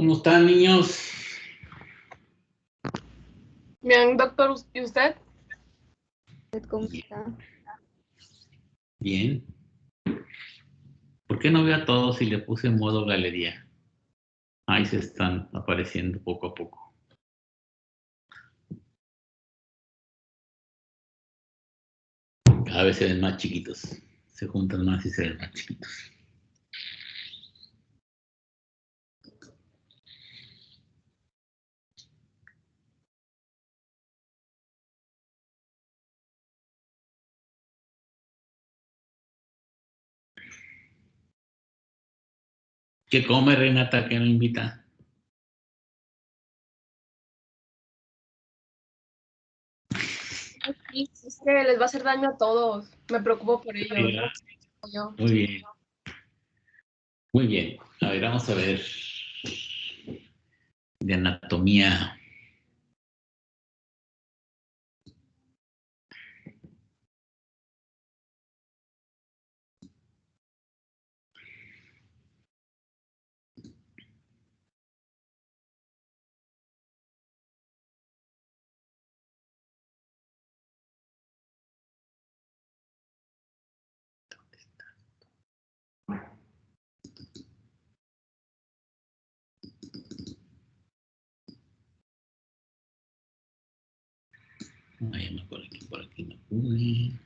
¿Cómo están, niños? Bien, doctor, ¿y usted? ¿Cómo está? Bien. ¿Por qué no veo a todos si le puse en modo galería? Ahí se están apareciendo poco a poco. Cada vez se ven más chiquitos. Se juntan más y se ven más chiquitos. ¿Qué come, Renata, que no invita? Sí, es que les va a hacer daño a todos. Me preocupo por ellos. Muy bien. Muy bien. A ver, vamos a ver. De anatomía. Ahí por aquí no pude.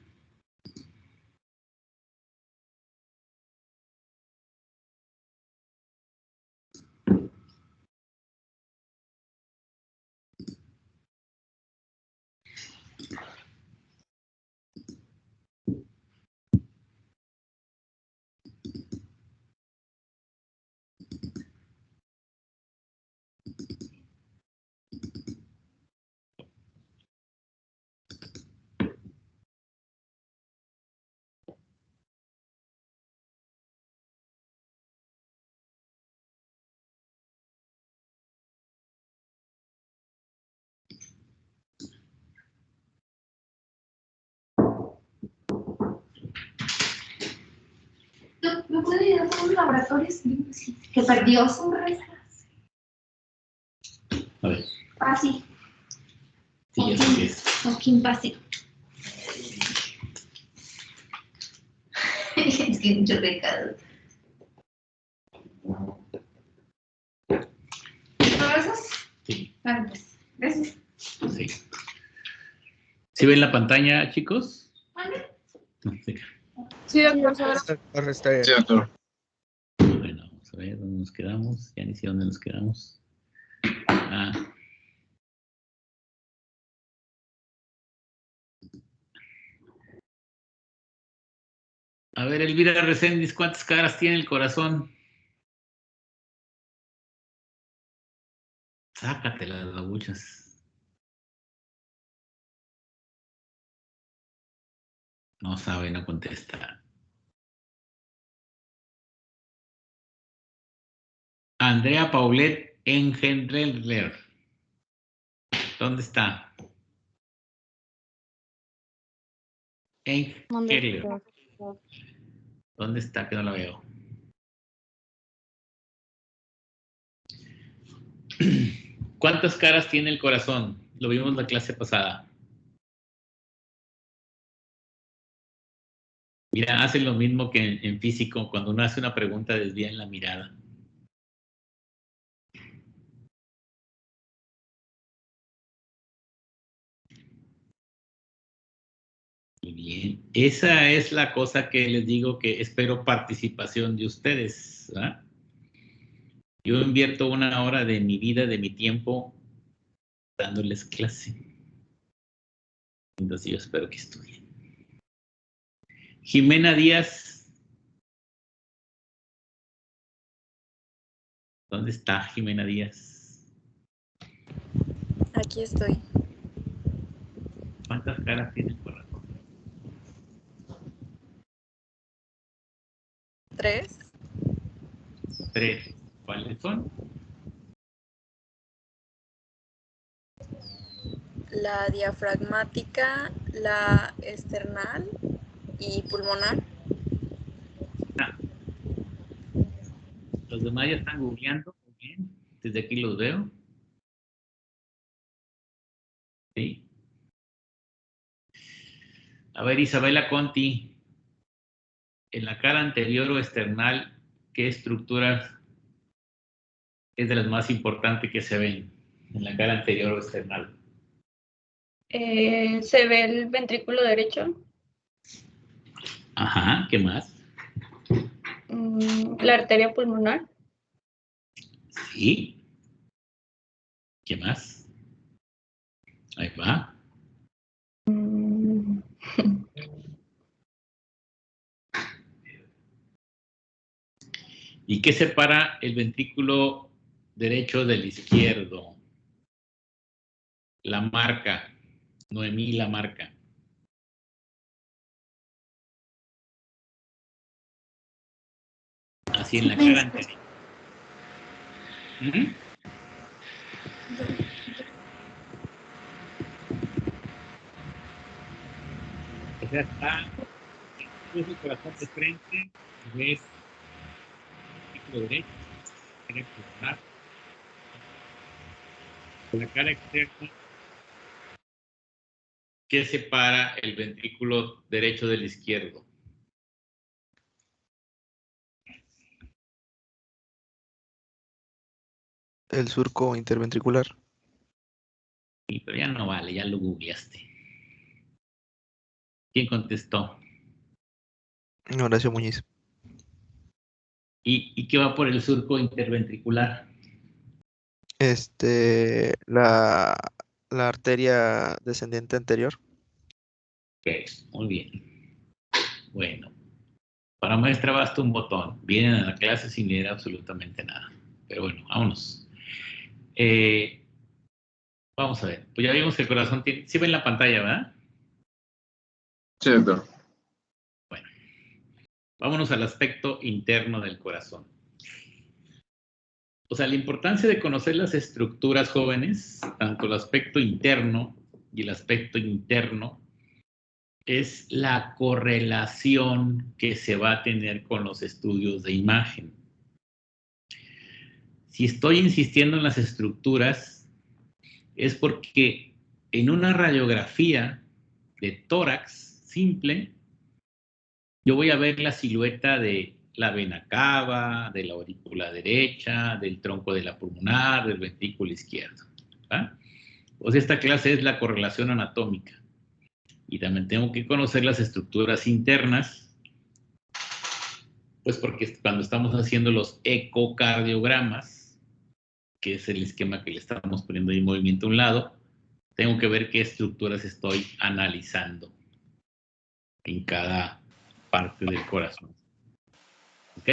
¿Me puede ir a unos laboratorios que perdió sus restas? A ver. Fácil. Sí, ya sé qué es. Joaquín fácil. Es que mucho pecado. ¿Abrazos? Sí. Vale, pues. Gracias. Sí. ¿Sí ven la pantalla, chicos? ¿Vale? No sé. Sí, doctor, Está bien. Sí, doctor. Bueno, vamos a ver dónde nos quedamos. Ya ni sé dónde nos quedamos. A ver, Elvira Reséndiz, ¿cuántas caras tiene el corazón? Sácatela de las babuchas. No sabe, no contesta. Andrea Paulette Engendler. ¿Dónde está? Engendler. ¿Dónde está? Que no la veo. ¿Cuántas caras tiene el corazón? Lo vimos la clase pasada. Mira, hace lo mismo que en físico. Cuando uno hace una pregunta, desvían la mirada. Muy bien. Esa es la cosa que les digo que espero participación de ustedes, ¿verdad? Yo invierto 1 hora de mi vida, de mi tiempo, dándoles clase. Entonces yo espero que estudien. Jimena Díaz. ¿Dónde está Jimena Díaz? Aquí estoy. ¿Cuántas caras tiene el corazón? 3. 3. ¿Cuáles son? La diafragmática, la external y pulmonar. Los demás ya están googleando. Muy bien. Desde aquí los veo. Sí. A ver, Isabela Conti, en la cara anterior o external, ¿qué estructura es de las más importantes que se ven en la cara anterior o external? Se ve el ventrículo derecho, Ajá, ¿qué más? la arteria pulmonar, Sí. ¿Qué más? Ahí va. mm, ¿Y qué separa el ventrículo derecho del izquierdo? La marca. Noemí, la marca. Así en la cara anterior. ¿Mm? O sea, está el corazón de frente, ves el ventrículo derecho, la cara externa, ¿qué separa el ventrículo derecho del izquierdo? El surco interventricular. Sí, pero ya no vale, ya lo googleaste. ¿Quién contestó? Horacio Muñiz. ¿Y qué va por el surco interventricular? La arteria descendente anterior. Ok, muy bien. Bueno, para maestra basta un botón. Vienen a la clase sin leer absolutamente nada. Pero bueno, vámonos. Vamos a ver. Pues ya vimos que el corazón tiene... Sí ven la pantalla, ¿verdad? Sí, doctor. Bueno, vámonos al aspecto interno del corazón. O sea, la importancia de conocer las estructuras jóvenes, tanto el aspecto interno y el aspecto interno, es la correlación que se va a tener con los estudios de imagen. Si estoy insistiendo en las estructuras, es porque en una radiografía de tórax simple, yo voy a ver la silueta de la vena cava, de la aurícula derecha, del tronco de la pulmonar, del ventrículo izquierdo. ¿Va? Pues esta clase es la correlación anatómica. Y también tengo que conocer las estructuras internas, pues porque cuando estamos haciendo los ecocardiogramas, que es el esquema que le estamos poniendo en movimiento a un lado, tengo que ver qué estructuras estoy analizando en cada parte del corazón. ¿Ok?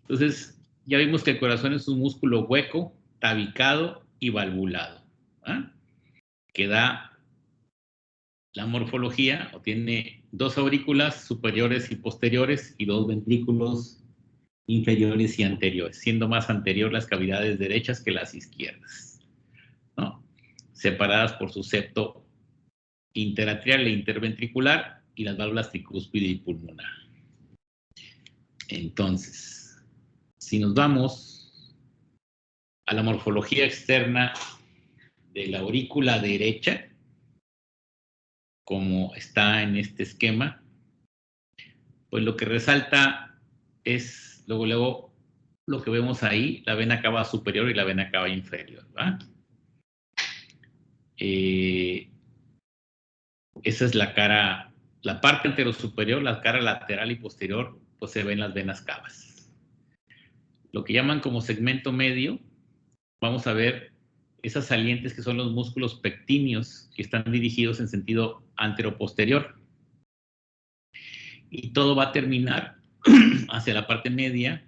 Entonces, ya vimos que el corazón es un músculo hueco, tabicado y valvulado, ¿ah? Que da la morfología, o tiene dos aurículas superiores y posteriores y dos ventrículos inferiores y anteriores, siendo más anterior las cavidades derechas que las izquierdas, ¿no? Separadas por su septo interatrial e interventricular y las válvulas tricúspide y pulmonar. Entonces, si nos vamos a la morfología externa de la aurícula derecha, como está en este esquema, pues lo que resalta es luego lo que vemos ahí, la vena cava superior y la vena cava inferior, ¿va? Esa es la cara, la parte anterosuperior, la cara lateral y posterior, pues se ven las venas cavas. Lo que llaman como segmento medio, vamos a ver esas salientes que son los músculos pectíneos que están dirigidos en sentido anteroposterior. Y todo va a terminar hacia la parte media.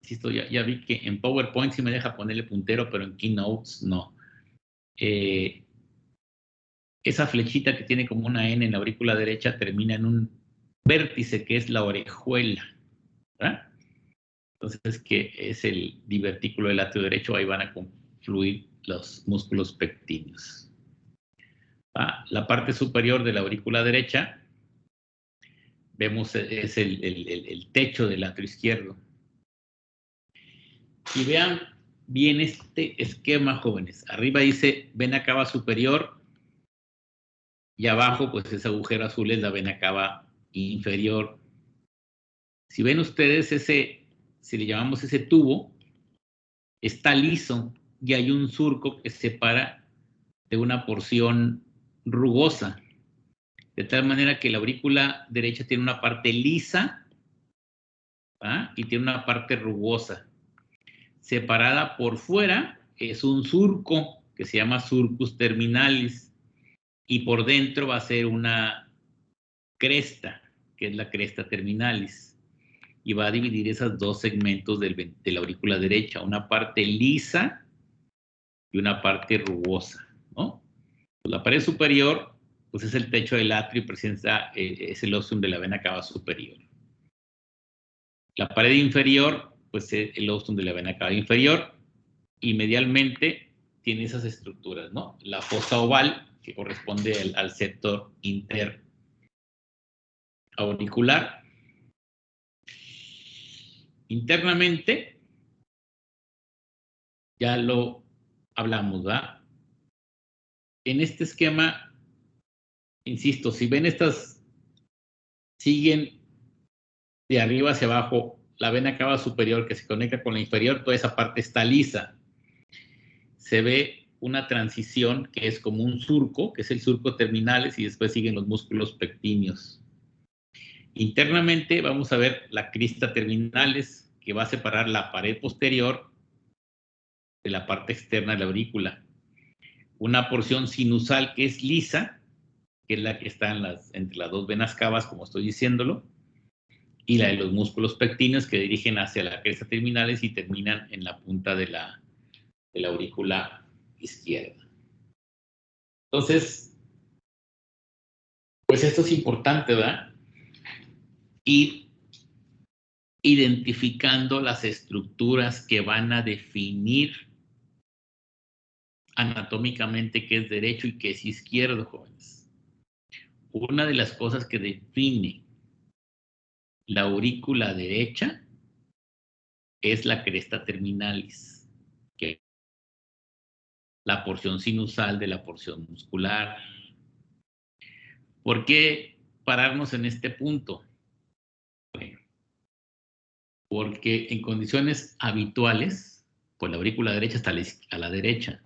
Insisto, ya vi que en PowerPoint sí me deja ponerle puntero, pero en Keynotes no. Esa flechita que tiene como una N en la aurícula derecha termina en un vértice que es la orejuela, ¿verdad? Entonces, que es el divertículo del átrio derecho, ahí van a confluir los músculos pectíneos. La parte superior de la aurícula derecha, vemos es el techo del atrio izquierdo. Y vean bien este esquema, jóvenes. Arriba dice vena cava superior y abajo, pues ese agujero azul es la vena cava inferior. Si ven ustedes ese, si le llamamos ese tubo, está liso y hay un surco que separa de una porción rugosa, de tal manera que la aurícula derecha tiene una parte lisa, ¿ah?, y tiene una parte rugosa. Separada por fuera es un surco que se llama surcus terminalis y por dentro va a ser una cresta, que es la cresta terminalis, y va a dividir esos dos segmentos de la aurícula derecha, una parte lisa y una parte rugosa, ¿no? Pues la pared superior, pues es el techo del atrio y presenta, es el ostium de la vena cava superior. La pared inferior, pues es el ostium de la vena cava inferior, y medialmente tiene esas estructuras, ¿no? La fosa oval, que corresponde al sector interauricular. Internamente, ya lo hablamos, ¿verdad? En este esquema, insisto, si ven estas, siguen de arriba hacia abajo, la vena cava superior que se conecta con la inferior, toda esa parte está lisa. Se ve una transición que es como un surco, que es el surco terminalis, y después siguen los músculos pectíneos. Internamente vamos a ver la crista terminalis, que va a separar la pared posterior de la parte externa de la aurícula. Una porción sinusal que es lisa, que es la que está entre las dos venas cavas, como estoy diciéndolo, y la de los músculos pectíneos que dirigen hacia la cresta terminalis y terminan en la punta de la aurícula izquierda. Entonces, pues esto es importante, ¿verdad? Ir identificando las estructuras que van a definir anatómicamente qué es derecho y qué es izquierdo, jóvenes. Una de las cosas que define la aurícula derecha es la cresta terminalis, que es la porción sinusal de la porción muscular. ¿Por qué pararnos en este punto? Porque en condiciones habituales, pues la aurícula derecha está a la derecha,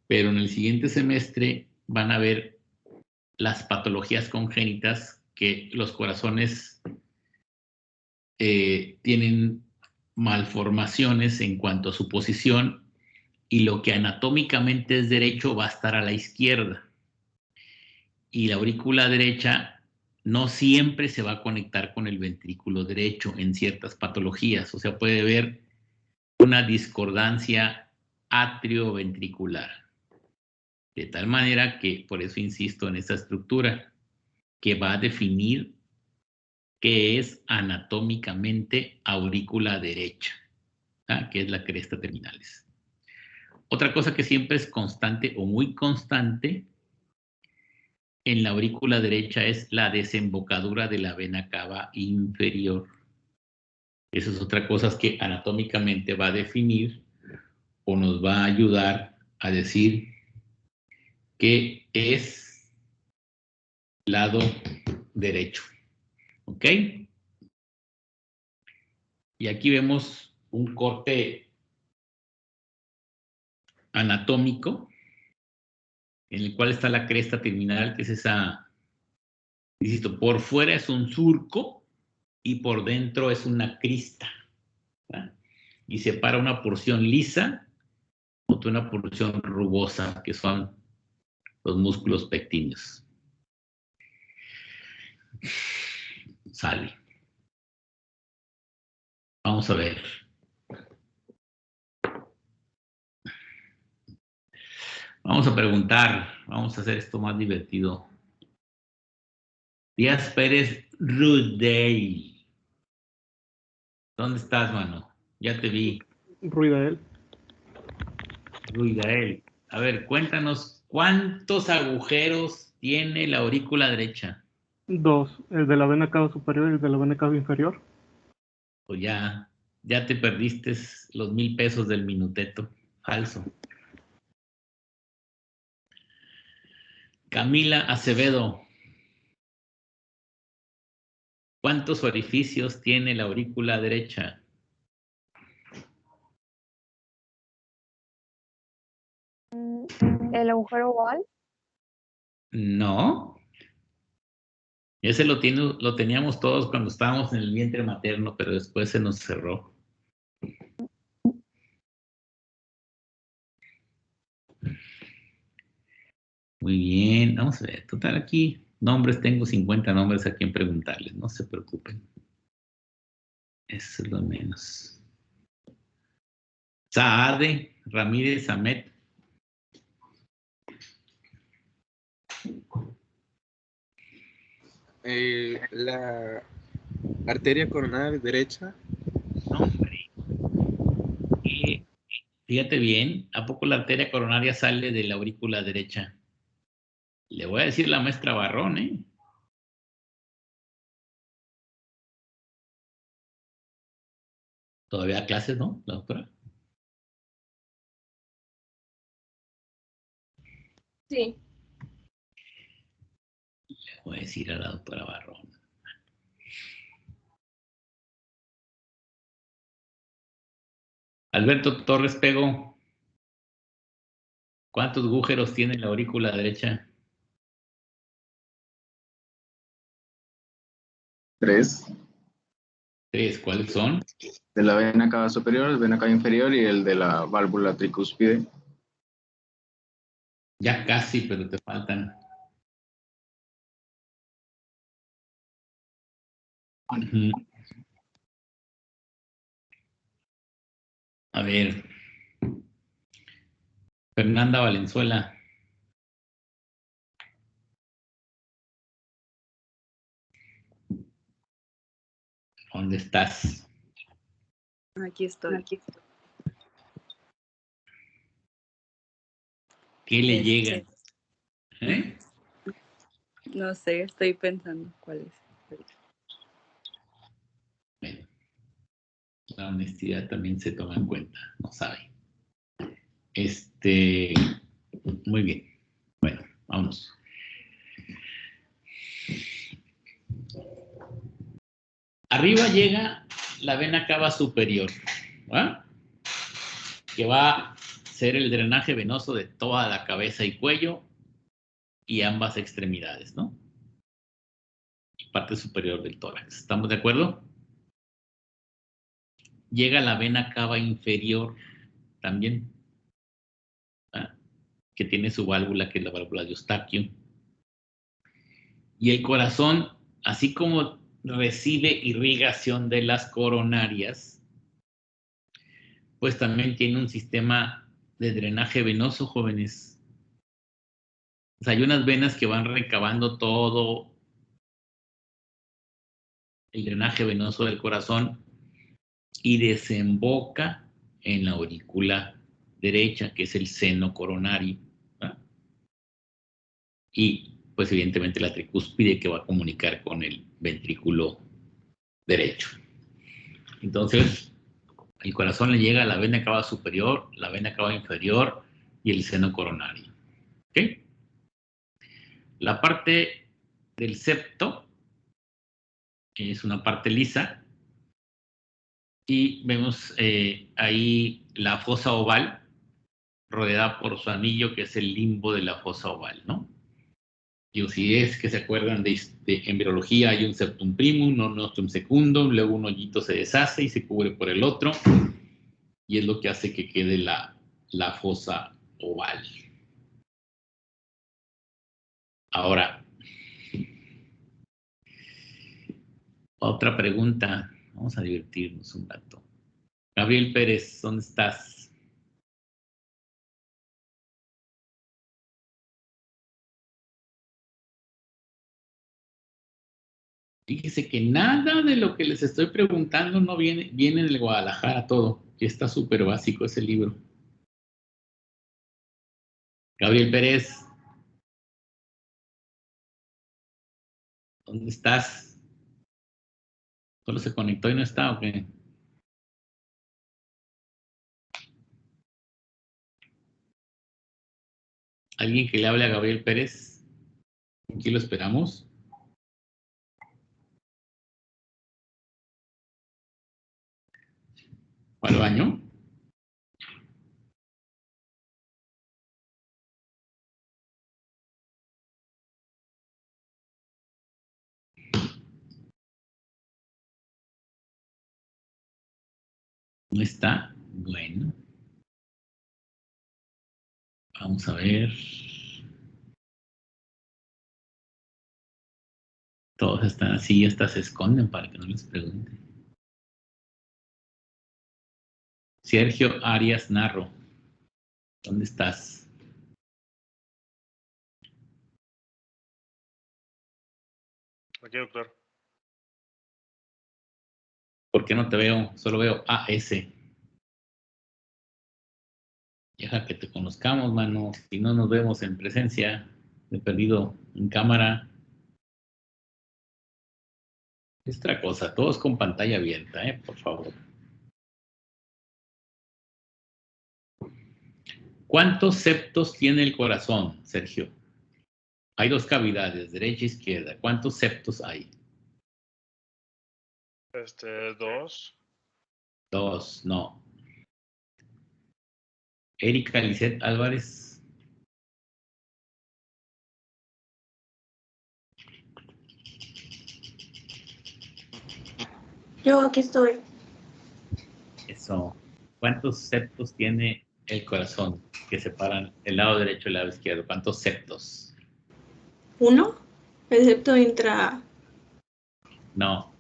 pero en el siguiente semestre van a ver las patologías congénitas que los corazones tienen malformaciones en cuanto a su posición y lo que anatómicamente es derecho va a estar a la izquierda. Y la aurícula derecha no siempre se va a conectar con el ventrículo derecho en ciertas patologías. O sea, puede haber una discordancia atrioventricular. De tal manera que, por eso insisto en esta estructura, que va a definir qué es anatómicamente aurícula derecha, ¿ah?, que es la cresta terminalis. Otra cosa que siempre es constante o muy constante en la aurícula derecha es la desembocadura de la vena cava inferior. Esa es otra cosa que anatómicamente va a definir o nos va a ayudar a decir que es lado derecho. ¿Ok? Y aquí vemos un corte anatómico en el cual está la cresta terminal, que es esa, insisto, por fuera es un surco y por dentro es una crista, ¿verdad? Y separa una porción lisa de una porción rugosa, que son los músculos pectíneos. Sale. Vamos a ver. Vamos a preguntar. Vamos a hacer esto más divertido. Díaz Pérez Rudey. ¿Dónde estás, mano? Ya te vi. Ruidael. Ruidael. A ver, cuéntanos, ¿cuántos agujeros tiene la aurícula derecha? 2, el de la vena cava superior y el de la vena cava inferior. Pues ya Ya te perdiste los 1,000 pesos del minuteto. Falso. Camila Acevedo. ¿Cuántos orificios tiene la aurícula derecha? El agujero oval. No. Ese lo teníamos todos cuando estábamos en el vientre materno, pero después se nos cerró. Muy bien, vamos a ver. Total, aquí nombres, tengo 50 nombres a quien preguntarles, no se preocupen. Eso es lo menos. Saade Ramírez Ahmed. La arteria coronaria derecha. No, hombre. Fíjate bien, ¿a poco la arteria coronaria sale de la aurícula derecha? Le voy a decir la maestra Barrón, ¿eh? Todavía a clases, ¿no, la doctora? Sí. Le voy a decir a la doctora Barrón. Alberto Torres Pego. ¿Cuántos agujeros tiene la aurícula derecha? 3. 3. ¿Cuáles son? De la vena cava superior, vena cava inferior y el de la válvula tricúspide. Ya casi, pero te faltan. A ver. Fernanda Valenzuela. ¿Dónde estás? Aquí estoy. ¿Qué le Este, llega? ¿Eh? No sé, estoy pensando cuál es. Bueno, la honestidad también se toma en cuenta, no sabe. Muy bien. Bueno, vamos. Arriba llega la vena cava superior, ¿va? Que va a ser el drenaje venoso de toda la cabeza y cuello y ambas extremidades, ¿no? Parte superior del tórax. ¿Estamos de acuerdo? Llega la vena cava inferior también, ¿va? Que tiene su válvula, que es la válvula de Eustaquio. Y el corazón, así como recibe irrigación de las coronarias, pues también tiene un sistema de drenaje venoso, jóvenes. O sea, hay unas venas que van recabando todo el drenaje venoso del corazón y desemboca en la aurícula derecha, que es el seno coronario, ¿verdad? Y pues evidentemente la tricúspide que va a comunicar con el ventrículo derecho. Entonces, el corazón le llega a la vena cava superior, la vena cava inferior y el seno coronario. ¿Ok? La parte del septo es una parte lisa y vemos ahí la fosa oval rodeada por su anillo, que es el limbo de la fosa oval, ¿no? Y si es que se acuerdan de embriología, hay un septum primum, un nostrum secundum, luego un hoyito se deshace y se cubre por el otro, y es lo que hace que quede la fosa oval. Ahora, otra pregunta. Vamos a divertirnos un rato. Gabriel Pérez, ¿dónde estás? Fíjese que nada de lo que les estoy preguntando no viene del Guadalajara todo. Está súper básico ese libro. Gabriel Pérez, ¿dónde estás? ¿Solo se conectó y no está o qué? ¿Alguien que le hable a Gabriel Pérez? Aquí lo esperamos. ¿Va al baño? ¿No está? Bueno. Vamos a ver. Todos están así y hasta se esconden para que no les pregunte. Sergio Arias Narro. ¿Dónde estás? Aquí, doctor. ¿Por qué no te veo? Solo veo AS. Deja que te conozcamos, mano. Si no nos vemos en presencia, de perdido en cámara. Es otra cosa, todos con pantalla abierta, por favor. ¿Cuántos septos tiene el corazón, Sergio? Hay dos cavidades, derecha e izquierda. ¿Cuántos septos hay? 2. Dos, no. Erika Lisset Álvarez. Yo aquí estoy. Eso. ¿Cuántos septos tiene el corazón que separan el lado derecho y el lado izquierdo? ¿Cuántos septos? 1. El septo intra. No.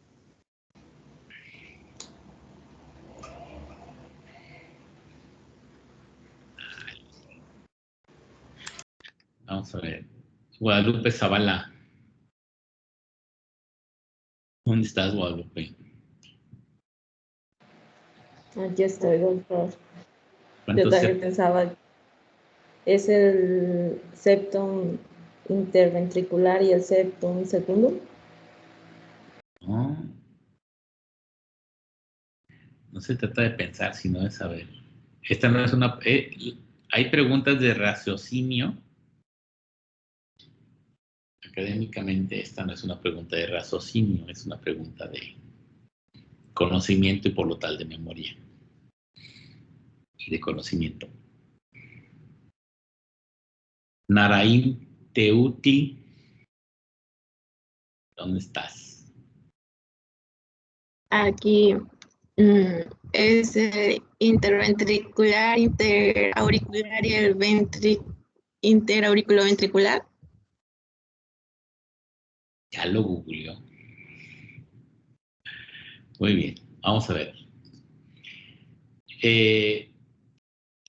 Vamos a ver. Guadalupe Zavala. ¿Dónde estás, Guadalupe? Aquí estoy, doctor. Yo ¿Cuántos también septos? pensaba, ¿es el septum interventricular y el septum secundum? No. No se trata de pensar, sino de saber. Esta no es una... hay preguntas de raciocinio. Académicamente, esta no es una pregunta de raciocinio, es una pregunta de conocimiento y por lo tal de memoria y de conocimiento. Naraim Teuti, ¿dónde estás? Aquí es interventricular, interauricular y el interauriculoventricular. Ya lo googleó. Muy bien, vamos a ver. Este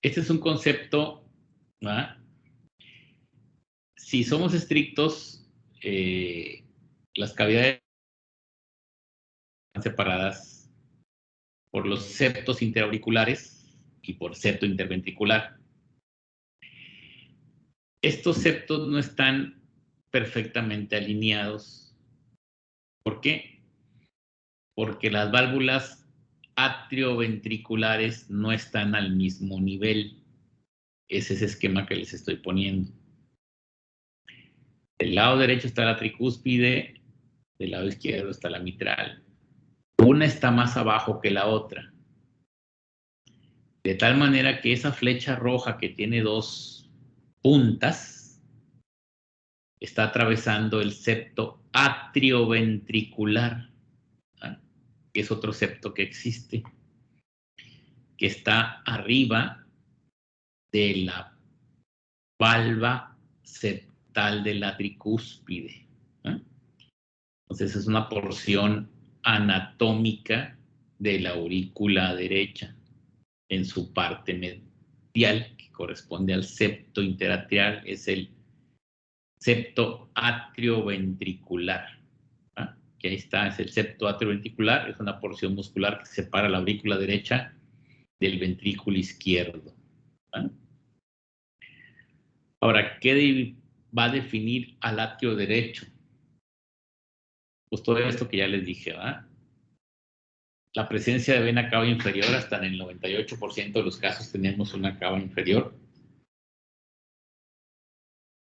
es un concepto, ¿verdad? Si somos estrictos, las cavidades están separadas por los septos interauriculares y por septo interventricular. Estos septos no están perfectamente alineados. ¿Por qué? Porque las válvulas atrioventriculares no están al mismo nivel. Ese es el esquema que les estoy poniendo. Del lado derecho está la tricúspide, del lado izquierdo está la mitral. Una está más abajo que la otra. De tal manera que esa flecha roja que tiene dos puntas está atravesando el septo atrioventricular, ¿ah? Que es otro septo que existe, que está arriba de la valva septal de la tricúspide, ¿ah? Entonces es una porción anatómica de la aurícula derecha en su parte medial, que corresponde al septo interatrial, es el septo atrioventricular. ¿Ah? Que ahí está, es el septo atrioventricular, es una porción muscular que separa la aurícula derecha del ventrículo izquierdo. ¿Ah? Ahora, ¿qué va a definir al atrio derecho? Pues todo esto que ya les dije, ¿verdad? La presencia de vena cava inferior, hasta en el 98% de los casos tenemos una cava inferior.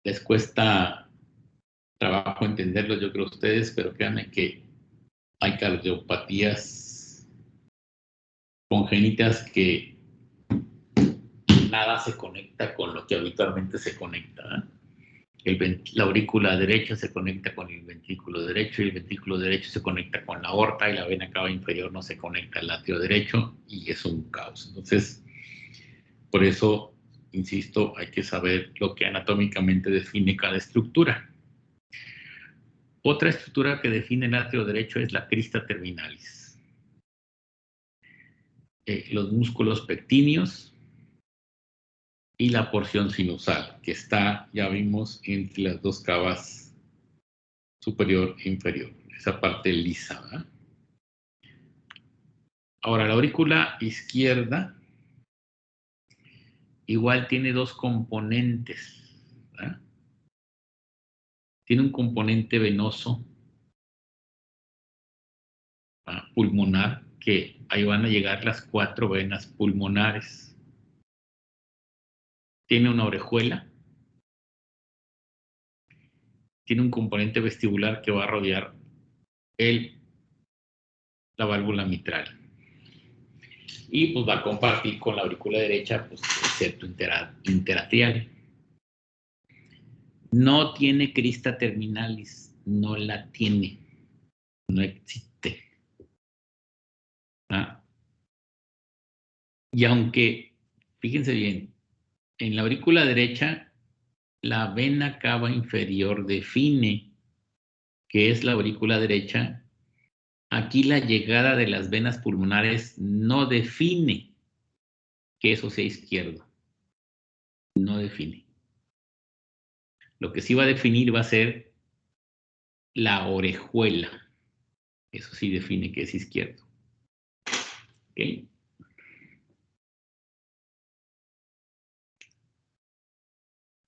les cuesta trabajo entenderlo, yo creo, ustedes, pero créanme que hay cardiopatías congénitas que nada se conecta con lo que habitualmente se conecta. La aurícula derecha se conecta con el ventrículo derecho y el ventrículo derecho se conecta con la aorta y la vena cava inferior no se conecta al atrio derecho y es un caos. Entonces, por eso, insisto, hay que saber lo que anatómicamente define cada estructura. Otra estructura que define el atrio derecho es la crista terminalis. Los músculos pectíneos y la porción sinusal, que está, ya vimos, entre las dos cavas superior e inferior, esa parte lisa, ¿verdad? Ahora, la aurícula izquierda igual tiene dos componentes, ¿verdad? Tiene un componente venoso, ¿verdad? Pulmonar, que ahí van a llegar las 4 venas pulmonares. Tiene una orejuela, tiene un componente vestibular que va a rodear la válvula mitral. Y pues va a compartir con la aurícula derecha pues, el septo interatrial. No tiene crista terminalis, no la tiene, no existe. ¿Ah? Y aunque, fíjense bien, en la aurícula derecha, la vena cava inferior define que es la aurícula derecha. Aquí la llegada de las venas pulmonares no define que eso sea izquierdo. No define. Lo que sí va a definir va a ser la orejuela. Eso sí define que es izquierdo. ¿Ok?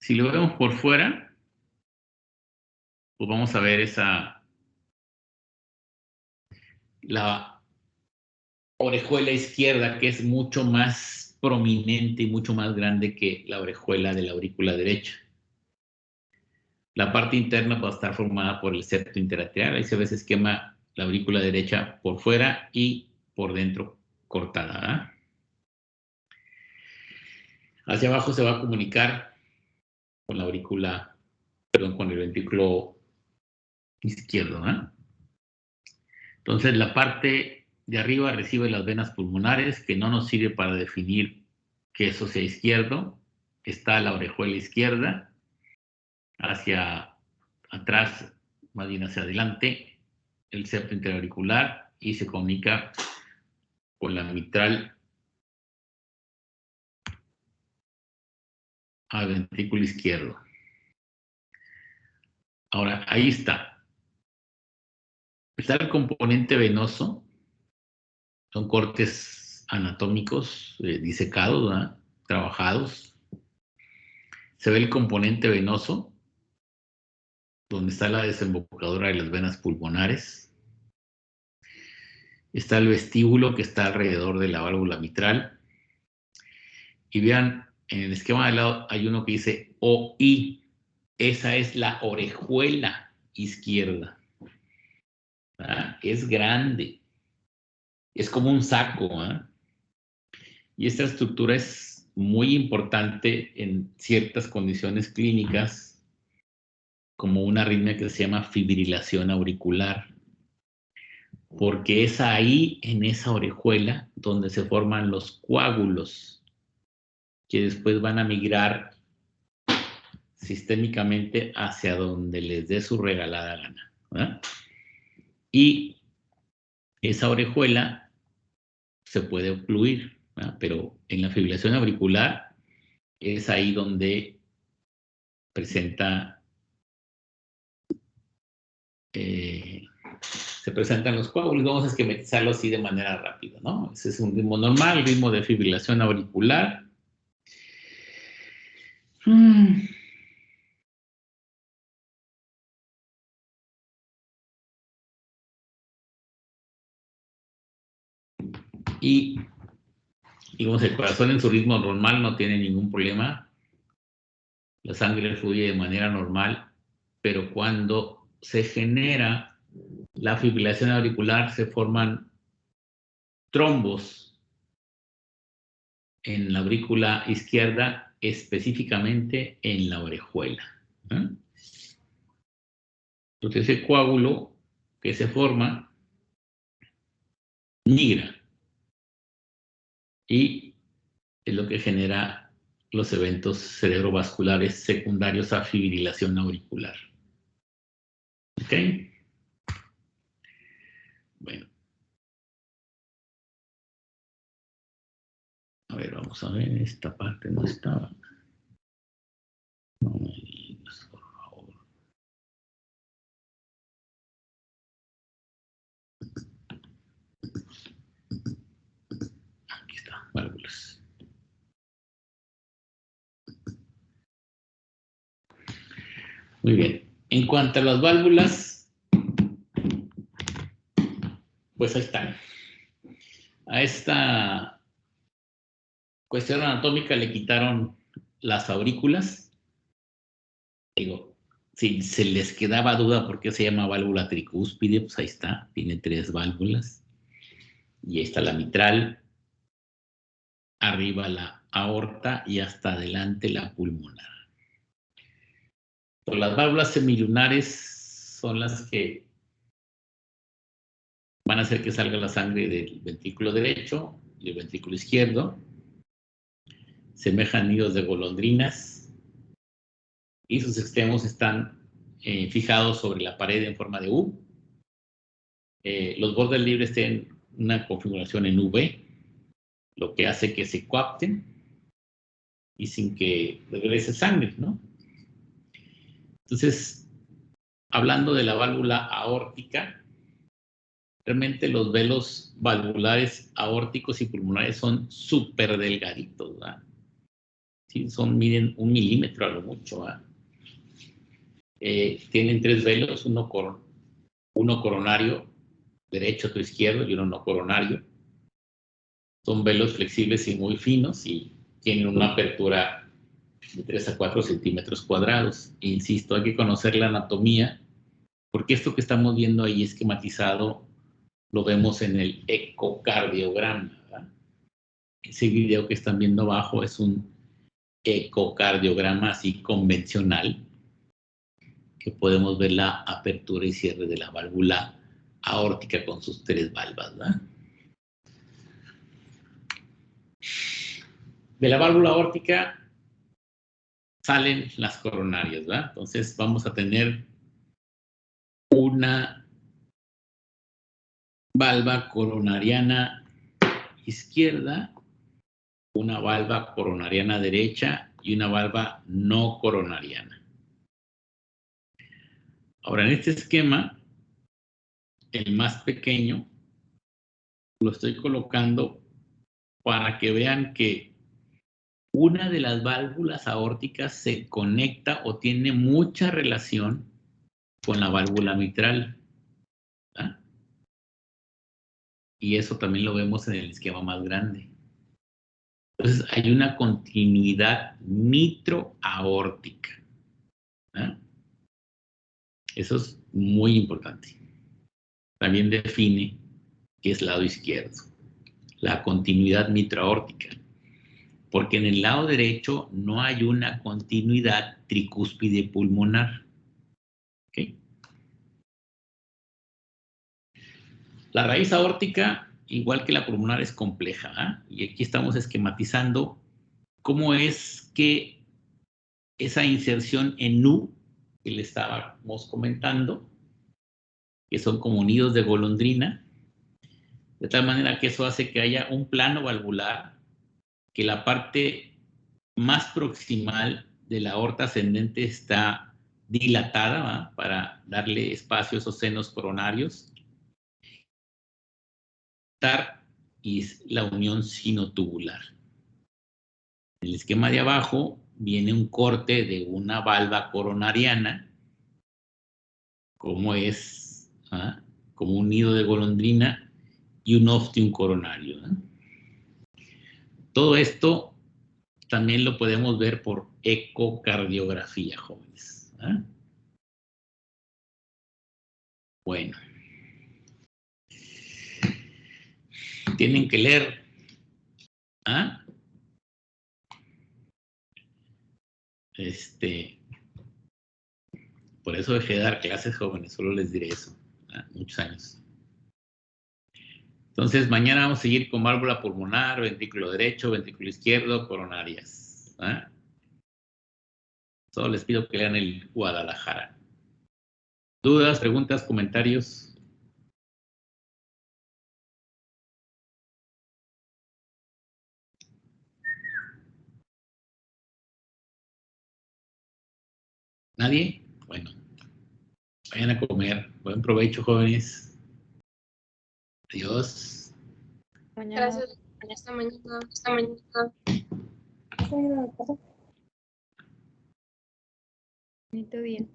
Si lo vemos por fuera, pues vamos a ver la orejuela izquierda, que es mucho más prominente y mucho más grande que la orejuela de la aurícula derecha. La parte interna va a estar formada por el septo interatrial. Ahí se ve ese esquema, la aurícula derecha por fuera y por dentro cortada, ¿verdad? Hacia abajo se va a comunicar con la aurícula, perdón, con el ventrículo izquierdo, ¿verdad? Entonces la parte de arriba recibe las venas pulmonares, que no nos sirve para definir que eso sea izquierdo. Está la orejuela izquierda, hacia atrás, más bien hacia adelante, el septo interauricular y se comunica con la mitral al ventrículo izquierdo. Ahora, ahí está. Está el componente venoso, son cortes anatómicos disecados, ¿verdad? Trabajados. Se ve el componente venoso, donde está la desembocadura de las venas pulmonares. Está el vestíbulo que está alrededor de la válvula mitral. Y vean, en el esquema de lado hay uno que dice OI. Esa es la orejuela izquierda. ¿Ah? Es grande. Es como un saco. ¿Eh? Y esta estructura es muy importante en ciertas condiciones clínicas, como una arritmia que se llama fibrilación auricular, porque es ahí, en esa orejuela, donde se forman los coágulos, que después van a migrar sistémicamente hacia donde les dé su regalada gana, ¿verdad? Y esa orejuela se puede ocluir, ¿verdad? Pero en la fibrilación auricular es ahí donde se presentan los coágulos. Vamos a esquematizarlo así de manera rápida, ¿no? Ese es un ritmo normal, ritmo de fibrilación auricular. Y digamos, el corazón en su ritmo normal no tiene ningún problema. la sangre fluye de manera normal, pero cuando se genera la fibrilación auricular se forman trombos en la aurícula izquierda, específicamente en la orejuela. Entonces ese coágulo que se forma migra y es lo que genera los eventos cerebrovasculares secundarios a fibrilación auricular. ¿Ok? Bueno. A ver, vamos a ver, esta parte no estaba. No me digas, por favor. Aquí está, válvulas. Muy bien. En cuanto a las válvulas, pues ahí están. A esta cuestión anatómica le quitaron las aurículas. Digo, si se les quedaba duda por qué se llama válvula tricúspide, pues ahí está, tiene 3 válvulas. Y ahí está la mitral, arriba la aorta y hasta adelante la pulmonar. Pero las válvulas semilunares son las que van a hacer que salga la sangre del ventrículo derecho y el ventrículo izquierdo. Semejan nidos de golondrinas y sus extremos están fijados sobre la pared en forma de U. Los bordes libres tienen una configuración en V, lo que hace que se coapten y sin que regrese sangre, ¿no? Entonces, hablando de la válvula aórtica, realmente los velos valvulares aórticos y pulmonares son súper delgaditos, ¿verdad? Sí, miden 1 milímetro a lo mucho, ¿verdad? Tienen 3 velos, uno coronario, derecho, otro izquierdo, y uno no coronario. Son velos flexibles y muy finos y tienen una apertura de 3 a 4 centímetros cuadrados. E insisto, hay que conocer la anatomía, porque esto que estamos viendo ahí esquematizado lo vemos en el ecocardiograma, ¿verdad? Ese video que están viendo abajo es un ecocardiograma así convencional, que podemos ver la apertura y cierre de la válvula aórtica con sus 3 valvas, ¿verdad? De la válvula aórtica salen las coronarias, ¿verdad? Entonces vamos a tener una valva coronariana izquierda, una valva coronariana derecha y una valva no coronariana. Ahora, en este esquema, el más pequeño lo estoy colocando para que vean que una de las válvulas aórticas se conecta o tiene mucha relación con la válvula mitral, ¿verdad? Y eso también lo vemos en el esquema más grande. Entonces, hay una continuidad mitroaórtica, ¿verdad? Eso es muy importante. También define qué es lado izquierdo, la continuidad mitroaórtica. Porque en el lado derecho no hay una continuidad tricúspide pulmonar. ¿Okay? La raíz aórtica, igual que la pulmonar, es compleja, ¿eh? Y aquí estamos esquematizando cómo es que esa inserción en U que le estábamos comentando, que son como nidos de golondrina, de tal manera que eso hace que haya un plano valvular, que la parte más proximal de la aorta ascendente está dilatada, ¿va? Para darle espacio a esos senos coronarios. Y la unión sinotubular. En el esquema de abajo viene un corte de una valva coronariana, como es, ¿ah? Como un nido de golondrina y un ostium coronario, ¿eh? Todo esto también lo podemos ver por ecocardiografía, jóvenes. ¿Ah? Bueno. Tienen que leer. ¿Ah? Por eso dejé de dar clases, jóvenes, solo les diré eso. Muchos años. Entonces, mañana vamos a seguir con válvula pulmonar, ventrículo derecho, ventrículo izquierdo, coronarias. ¿Ah? Solo les pido que lean el Guadalajara. ¿Dudas, preguntas, comentarios? ¿Nadie? Bueno. Vayan a comer. Buen provecho, jóvenes. Adiós. Gracias. Hasta mañana. Hasta mañana. Bonito día.